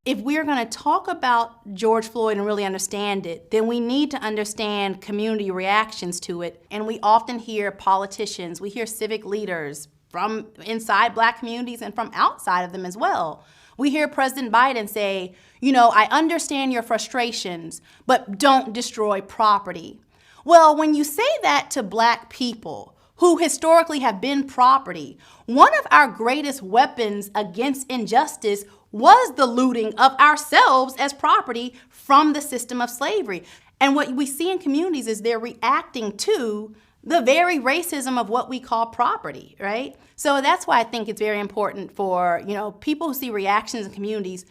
if we're going to talk about George Floyd and really understand it, then we need to understand community reactions to it. And we often hear politicians, we hear civic leaders from inside Black communities and from outside of them as well. We hear President Biden say, I understand your frustrations, but don't destroy property. Well, when you say that to Black people who historically have been property, one of our greatest weapons against injustice was the looting of ourselves as property from the system of slavery. And what we see in communities is they're reacting to the very racism of what we call property, right? So that's why I think it's very important for, people who see reactions in communities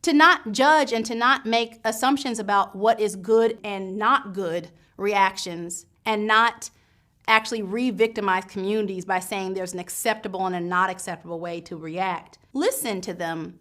to not judge and to not make assumptions about what is good and not good reactions, and not actually re-victimize communities by saying there's an acceptable and a not acceptable way to react. Listen to them,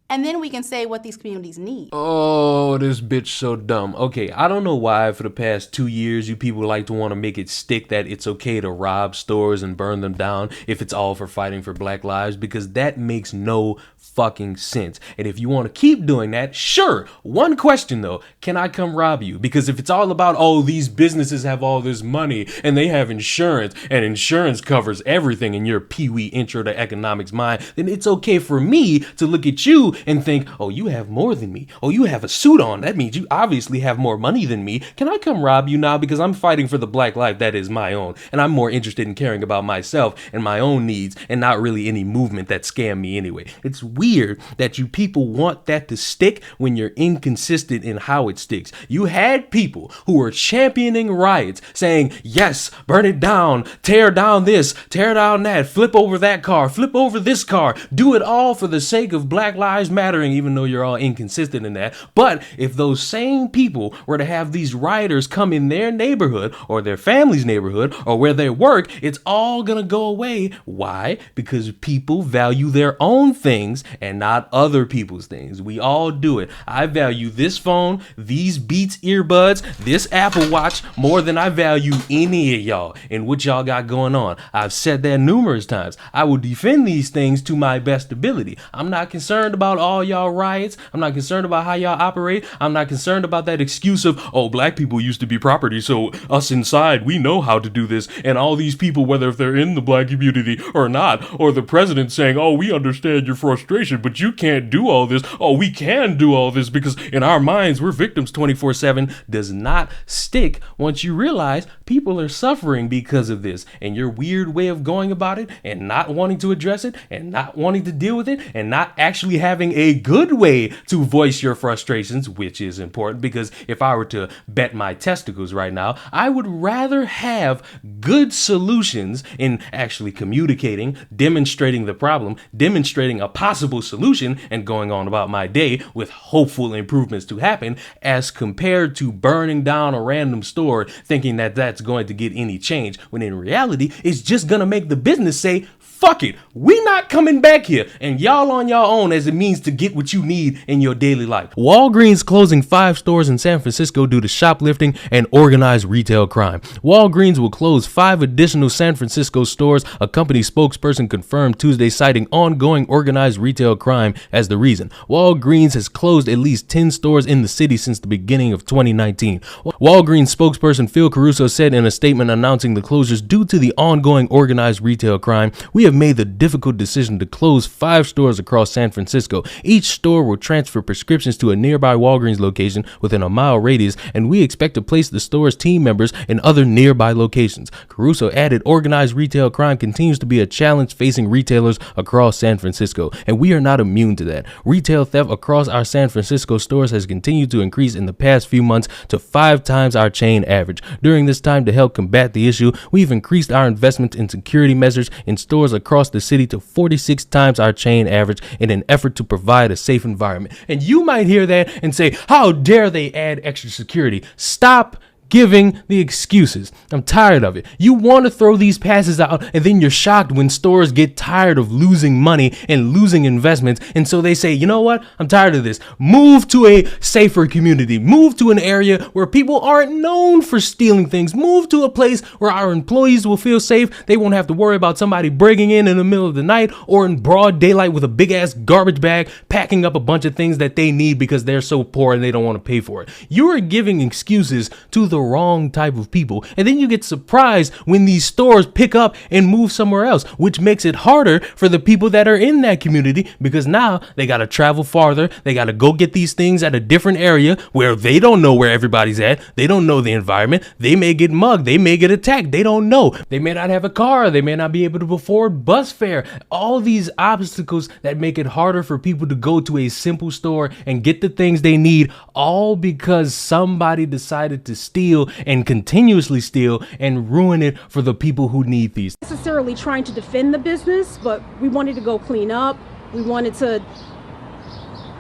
and then we can say what these communities need. Oh, this bitch so dumb. Okay, I don't know why for the past 2 years you people like to want to make it stick that it's okay to rob stores and burn them down if it's all for fighting for Black lives, because that makes no fucking sense. And if you want to keep doing that, sure. One question though, can I come rob you? Because if it's all about, these businesses have all this money and they have insurance and insurance covers everything in your pee-wee intro to economics mind, then it's okay for me to look at you and think, you have more than me. You have a suit on. That means you obviously have more money than me. Can I come rob you now? Because I'm fighting for the Black life that is my own. And I'm more interested in caring about myself and my own needs and not really any movement that scam me anyway. It's weird that you people want that to stick when you're inconsistent in how it sticks. You had people who were championing riots saying, yes, burn it down, tear down this, tear down that, flip over that car, flip over this car, do it all for the sake of Black lives mattering, even though you're all inconsistent in that. But if those same people were to have these rioters come in their neighborhood or their family's neighborhood or where they work, it's all gonna go away. Why? Because people value their own things and not other people's things. We all do it. I value this phone, these Beats earbuds, this Apple Watch more than I value any of y'all and what y'all got going on. I've said that numerous times. I will defend these things to my best ability. I'm not concerned about all y'all riots. I'm not concerned about how y'all operate. I'm not concerned about that excuse of, Black people used to be property, so us inside, we know how to do this. And all these people, whether if they're in the Black community or not, or the president saying, we understand your frustration, but you can't do all this. We can do all this because in our minds, we're victims 24/7, does not stick once you realize people are suffering because of this. And your weird way of going about it and not wanting to address it and not wanting to deal with it and not actually having a good way to voice your frustrations, which is important, because if I were to bet my testicles right now, I would rather have good solutions in actually communicating, demonstrating the problem, demonstrating a possible solution, and going on about my day with hopeful improvements to happen, as compared to burning down a random store thinking that that's going to get any change, when in reality, it's just gonna make the business say, fuck it, we not coming back here, and y'all on your own as it means to get what you need in your daily life. Walgreens closing 5 stores in San Francisco due to shoplifting and organized retail crime. Walgreens will close 5 additional San Francisco stores, a company spokesperson confirmed Tuesday, citing ongoing organized retail crime as the reason. Walgreens has closed at least 10 stores in the city since the beginning of 2019. Walgreens spokesperson Phil Caruso said in a statement announcing the closures due to the ongoing organized retail crime, "We have made the difficult decision to close 5 stores across San Francisco. Each store will transfer prescriptions to a nearby Walgreens location within a mile radius, and we expect to place the store's team members in other nearby locations." Caruso added, "Organized retail crime continues to be a challenge facing retailers across San Francisco, and we are not immune to that. Retail theft across our San Francisco stores has continued to increase in the past few months to 5 times our chain average. During this time, to help combat the issue, we've increased our investment in security measures in stores across the city to 46 times our chain average in an effort to provide a safe environment." And you might hear that and say, how dare they add extra security? Stop giving the excuses. I'm tired of it. You want to throw these passes out, and then you're shocked when stores get tired of losing money and losing investments, and so they say, you know what? I'm tired of this. Move to a safer community. Move to an area where people aren't known for stealing things. Move to a place where our employees will feel safe. They won't have to worry about somebody breaking in the middle of the night or in broad daylight with a big ass garbage bag packing up a bunch of things that they need because they're so poor and they don't want to pay for it. You are giving excuses to the wrong type of people, and then you get surprised when these stores pick up and move somewhere else, which makes it harder for the people that are in that community because now they got to travel farther. They got to go get these things at a different area where they don't know where everybody's at. They don't know the environment. They may get mugged. They may get attacked. They don't know. They may not have a car. They may not be able to afford bus fare. All these obstacles that make it harder for people to go to a simple store and get the things they need, all because somebody decided to steal and continuously steal and ruin it for the people who need these. Necessarily trying to defend the business, but we wanted to go clean up. We wanted to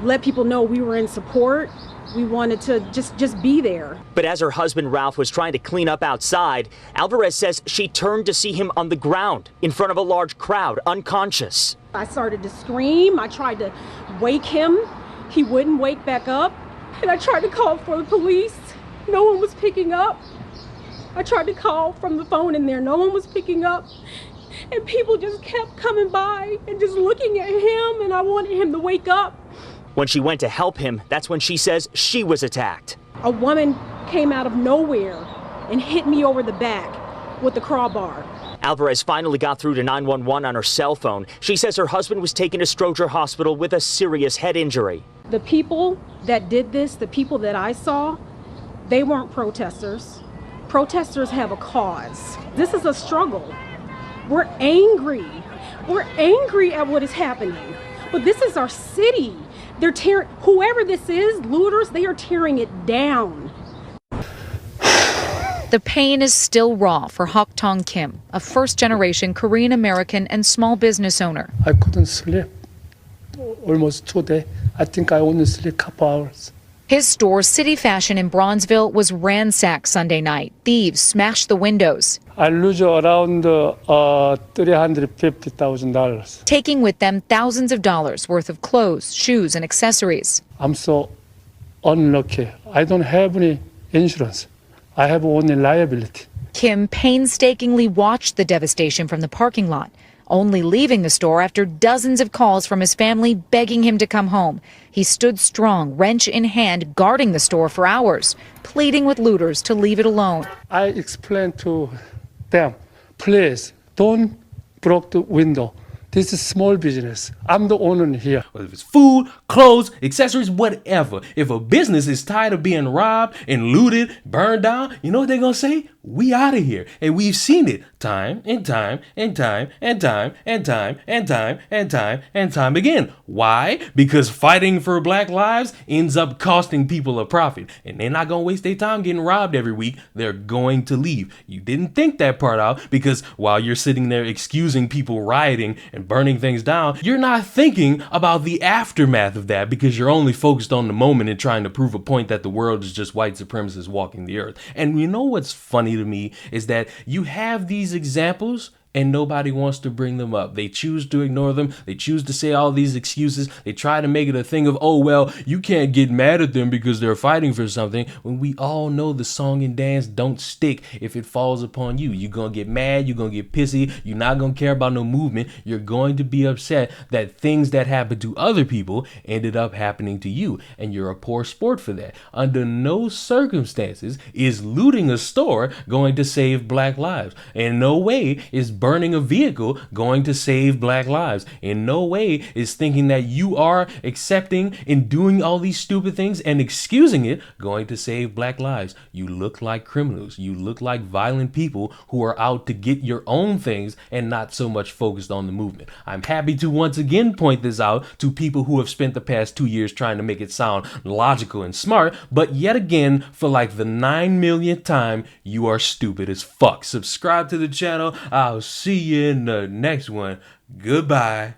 let people know we were in support. We wanted to just be there. But as her husband Ralph was trying to clean up outside, Alvarez says she turned to see him on the ground in front of a large crowd, unconscious. I started to scream. I tried to wake him. He wouldn't wake back up. And I tried to call for the police. No one was picking up. I tried to call from the phone in there. No one was picking up. And people just kept coming by and just looking at him, and I wanted him to wake up. When she went to help him, that's when she says she was attacked. A woman came out of nowhere and hit me over the back with the crowbar. Alvarez finally got through to 911 on her cell phone. She says her husband was taken to Stroger Hospital with a serious head injury. The people that did this, the people that I saw, they weren't protesters. Protesters have a cause. This is a struggle. We're angry. We're angry at what is happening. But this is our city. They're tearing, whoever this is, looters, they are tearing it down. The pain is still raw for Hok Tong Kim, a first-generation Korean American and small business owner. I couldn't sleep almost 2 days. I think I only sleep a couple hours. His store, City Fashion in Bronzeville, was ransacked Sunday night. Thieves smashed the windows, I lose around $350,000. taking with them thousands of dollars worth of clothes, shoes, and accessories. I'm so unlucky. I don't have any insurance. I have only liability. Kim painstakingly watched the devastation from the parking lot, only leaving the store after dozens of calls from his family begging him to come home. He stood strong, wrench in hand, guarding the store for hours, pleading with looters to leave it alone. I explained to them, please don't break the window. This is small business. I'm the owner here. Whether it's food, clothes, accessories, whatever. If a business is tired of being robbed and looted, burned down, you know what they're gonna say? We out of here. And we've seen it time and time and time and time and time and time and time and time again. Why? Because fighting for black lives ends up costing people a profit. And they're not gonna waste their time getting robbed every week. They're going to leave. You didn't think that part out because while you're sitting there excusing people rioting and burning things down, you're not thinking about the aftermath of that because you're only focused on the moment and trying to prove a point that the world is just white supremacists walking the earth. And you know what's funny to me is that you have these examples and nobody wants to bring them up. They choose to ignore them. They choose to say all these excuses. They try to make it a thing of, oh, well, you can't get mad at them because they're fighting for something, when we all know the song and dance don't stick if it falls upon you. You're going to get mad. You're going to get pissy. You're not going to care about no movement. You're going to be upset that things that happened to other people ended up happening to you, and you're a poor sport for that. Under no circumstances is looting a store going to save black lives. In no way is burning a vehicle going to save black lives. In no way is thinking that you are accepting and doing all these stupid things and excusing it going to save black lives. You look like criminals. You look like violent people who are out to get your own things and not so much focused on the movement. I'm happy to once again point this out to people who have spent the past 2 years trying to make it sound logical and smart, but yet again, for like the 9 millionth time, you are stupid as fuck. Subscribe to the channel. I'll see you in the next one. Goodbye.